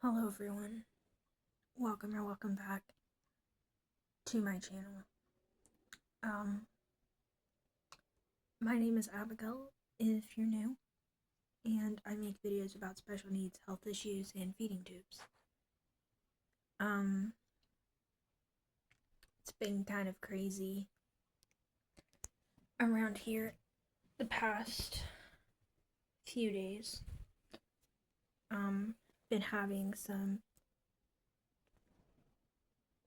Hello everyone, welcome back to my channel. Um, my name is Abigail if you're new, and I make videos about special needs, health issues, and feeding tubes. Um, it's been kind of crazy around here the past few days. Been having some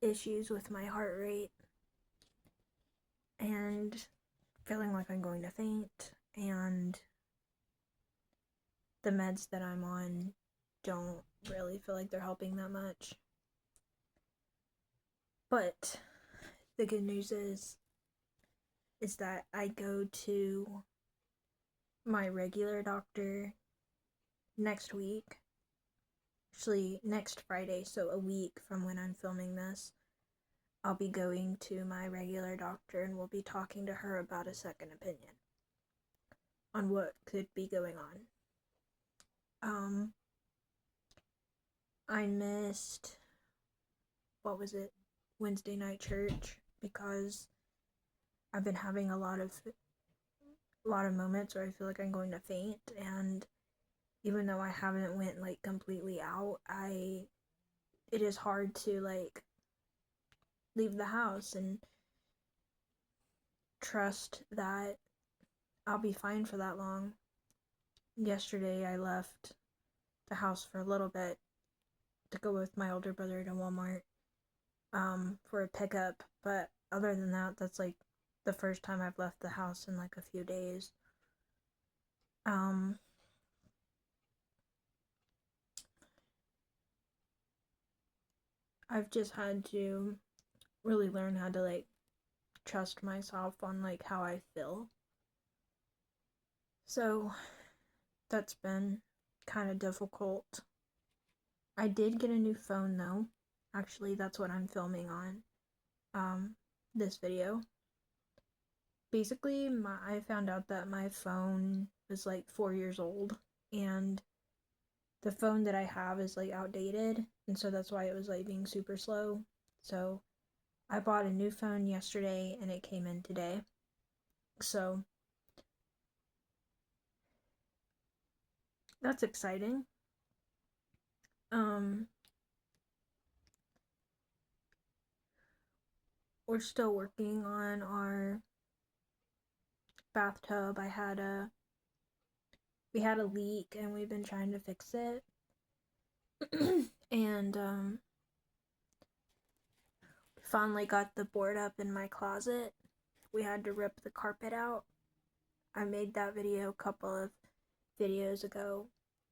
issues with my heart rate and feeling like I'm going to faint, and the meds that I'm on don't really feel like they're helping that much. But the good news is that I go to my regular doctor next week. Actually, next Friday, so a week from when I'm filming this. I'll be going to my regular doctor and we'll be talking to her about a second opinion on what could be going on. I missed, what was it, Wednesday night church because I've been having a lot of moments where I feel like I'm going to faint, and even though I haven't went like completely out, it is hard to like leave the house and trust that I'll be fine for that long. Yesterday I left the house for a little bit to go with my older brother to Walmart for a pickup, but other than that, that's like the first time I've left the house in like a few days. I've just had to really learn how to like trust myself on like how I feel. So that's been kind of difficult. I did get a new phone though. Actually, that's what I'm filming on. This video. Basically, I found out that my phone was like 4 years old, and the phone that I have is like outdated, and so that's why it was like being super slow. So I bought a new phone yesterday, and it came in today. So that's exciting. Um, we're still working on our bathtub. We had a leak and we've been trying to fix it. And finally got the board up in my closet. We had to rip the carpet out. I made that video a couple of videos ago.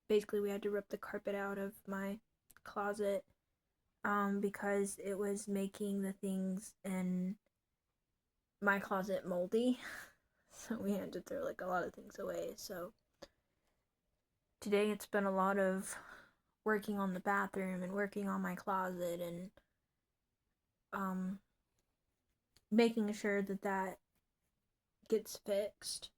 Basically, we had to rip the carpet out of my closet because it was making the things in my closet moldy. So we had to throw like a lot of things away. So today it's been a lot of working on the bathroom and working on my closet and making sure that that gets fixed.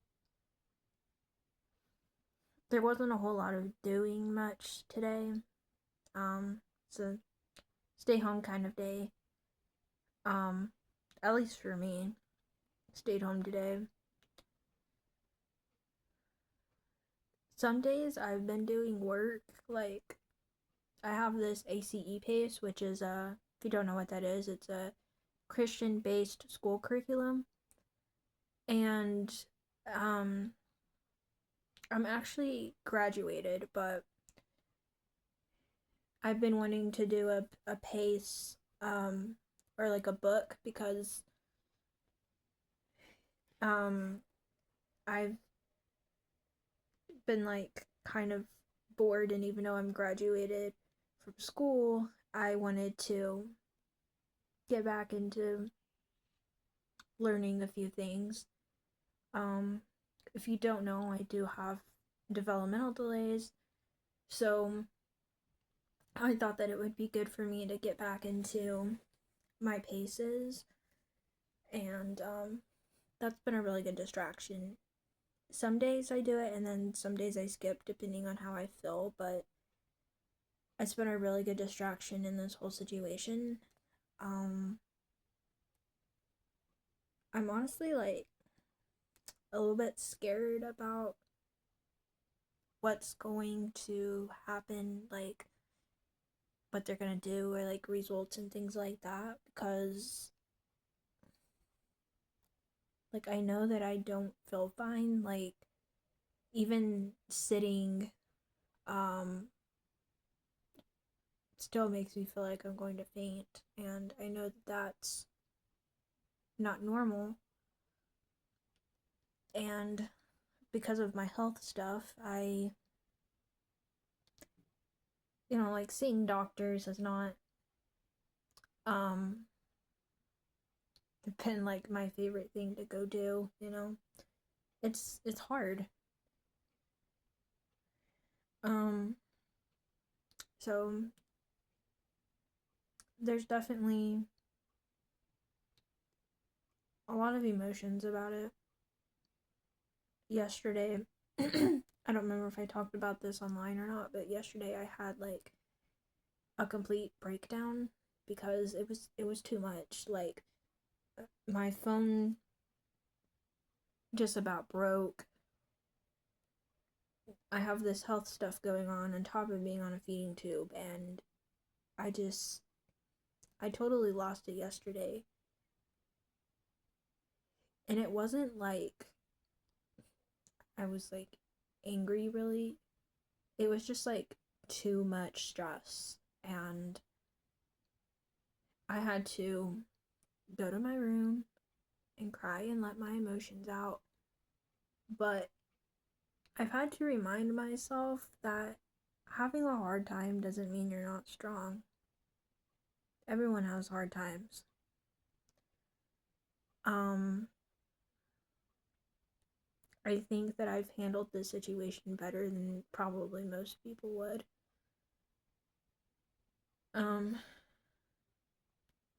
There wasn't a whole lot of doing much today. It's a stay home kind of day. At least for me. Stayed home today. Some days I've been doing work, like I have this ACE PACE, which is if you don't know what that is, it's a Christian based school curriculum. And um I'm actually graduated, but I've been wanting to do a PACE or like a book because I've been like kind of bored, and even though I'm graduated from school, I wanted to get back into learning a few things. If you don't know, I do have developmental delays, so I thought that it would be good for me to get back into my paces, and that's been a really good distraction. Some days I do it, and then some days I skip depending on how I feel, but it's been a really good distraction in this whole situation. Um, I'm honestly like a little bit scared about what's going to happen, like what they're gonna do or like results and things like that, because like I know that I don't feel fine, like even sitting um still makes me feel like I'm going to faint, and I know that that's not normal. And because of my health stuff, like seeing doctors has not um been like my favorite thing to go do. It's hard. Um so there's definitely a lot of emotions about it. Yesterday, I don't remember if I talked about this online or not, but yesterday I had like a complete breakdown because it was too much. Like my phone just about broke. I have this health stuff going on top of being on a feeding tube, and I just I totally lost it yesterday. And it wasn't like I was like angry really. It was just like too much stress, and I had to go to my room and cry and let my emotions out. But I've had to remind myself that having a hard time doesn't mean you're not strong. Everyone has hard times. Um, I think that I've handled this situation better than probably most people would. Um,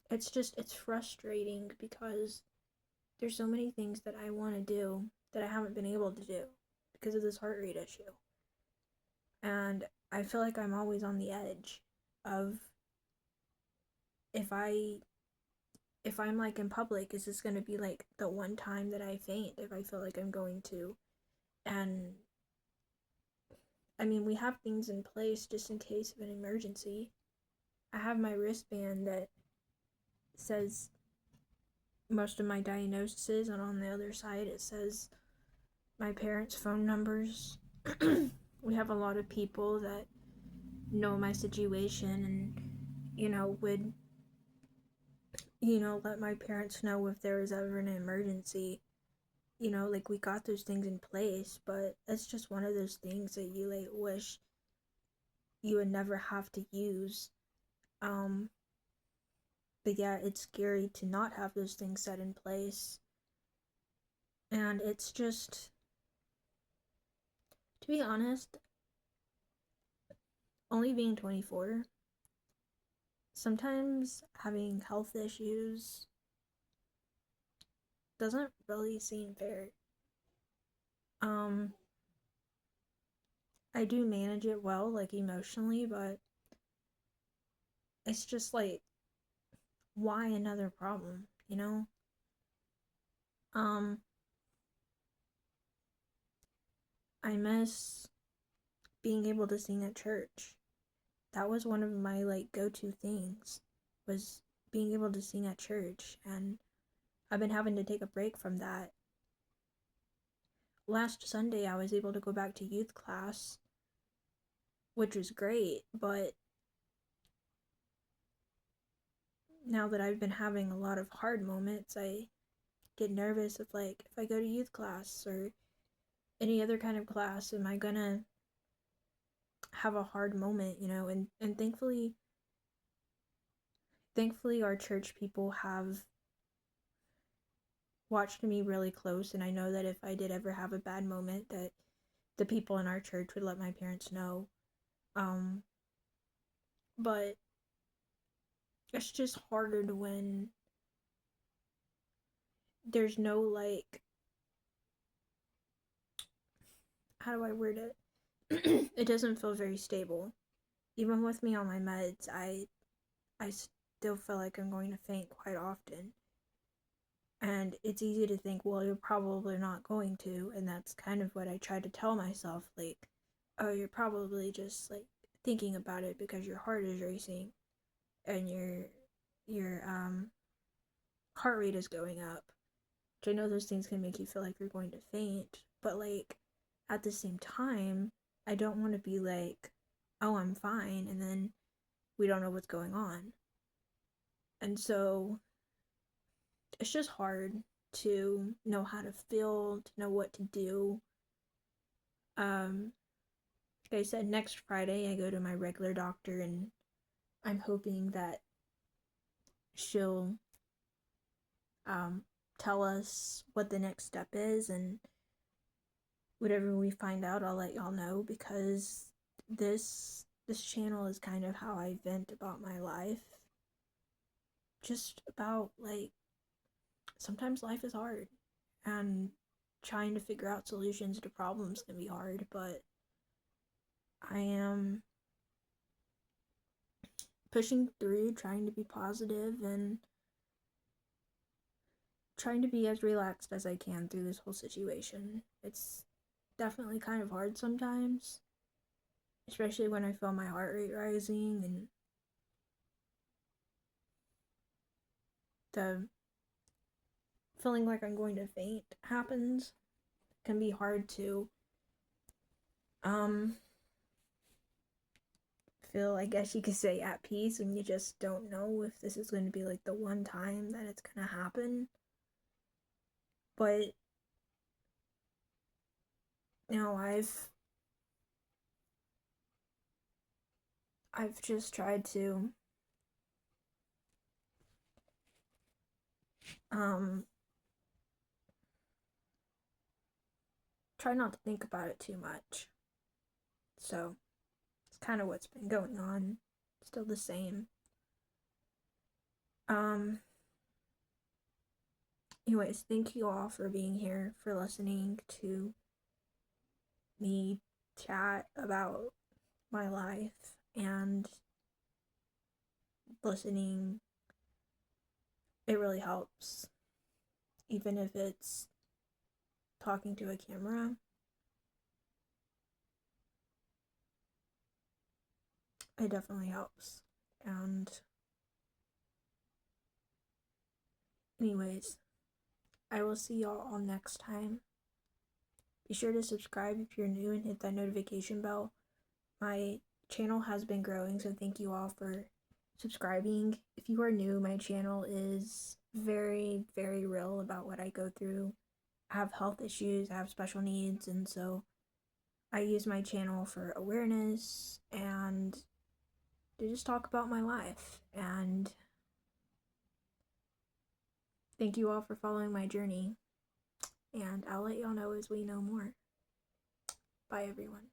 it's frustrating because there's so many things that I want to do that I haven't been able to do because of this heart rate issue. And I feel like I'm always on the edge of if I if I'm like in public, is this going to be like the one time that I faint if I feel like I'm going to? And I mean, we have things in place just in case of an emergency. I have my wristband that says most of my diagnoses, and on the other side it says my parents' phone numbers. We have a lot of people that know my situation and, would, let my parents know if there was ever an emergency. Like we got those things in place, but it's just one of those things that you like wish you would never have to use. Um, but yeah, it's scary to not have those things set in place. And it's just, to be honest, only being 24, sometimes having health issues doesn't really seem fair. Um, I do manage it well, like emotionally, but it's just like, why another problem? Um, I miss being able to sing at church. That was one of my like go-to things, was being able to sing at church, and I've been having to take a break from that. Last Sunday I was able to go back to youth class, which was great, but now that I've been having a lot of hard moments, I get nervous of like, if I go to youth class or any other kind of class, am I gonna have a hard moment? And thankfully our church people have watched me really close, and I know that if I did ever have a bad moment, that the people in our church would let my parents know. Um, but it's just harder when there's no like, how do I word it? It doesn't feel very stable. even with me on my meds, I still feel like I'm going to faint quite often. And it's easy to think, well, you're probably not going to, and that's kind of what I try to tell myself, like, oh, you're probably just like thinking about it because your heart is racing and your heart rate is going up. Which I know those things can make you feel like you're going to faint, but like at the same time, I don't want to be like, oh, I'm fine, and then we don't know what's going on. And so it's just hard to know how to feel, to know what to do. Um, like I said, next Friday I go to my regular doctor, and I'm hoping that she'll um, tell us what the next step is, and whatever we find out, I'll let y'all know, because this channel is kind of how I vent about my life. Just about like sometimes life is hard, and trying to figure out solutions to problems can be hard, but I am pushing through, trying to be positive and trying to be as relaxed as I can through this whole situation. It's definitely kind of hard sometimes, especially when I feel my heart rate rising and the feeling like I'm going to faint happens. It can be hard to um feel, I guess you could say, at peace when you just don't know if this is going to be like the one time that it's going to happen. But you know, I've just tried to um try not to think about it too much. So it's kind of what's been going on. Still the same. Um Anyways, thank you all for being here, for listening to me chat about my life, and listening. It really helps, even if it's talking to a camera. It definitely helps. And anyways, I will see y'all all next time. Be sure to subscribe if you're new and hit that notification bell. My channel has been growing, so thank you all for subscribing. If you are new, my channel is very, very real about what I go through. I have health issues, I have special needs, and so I use my channel for awareness and to just talk about my life. And thank you all for following my journey. And I'll let y'all know as we know more. Bye, everyone.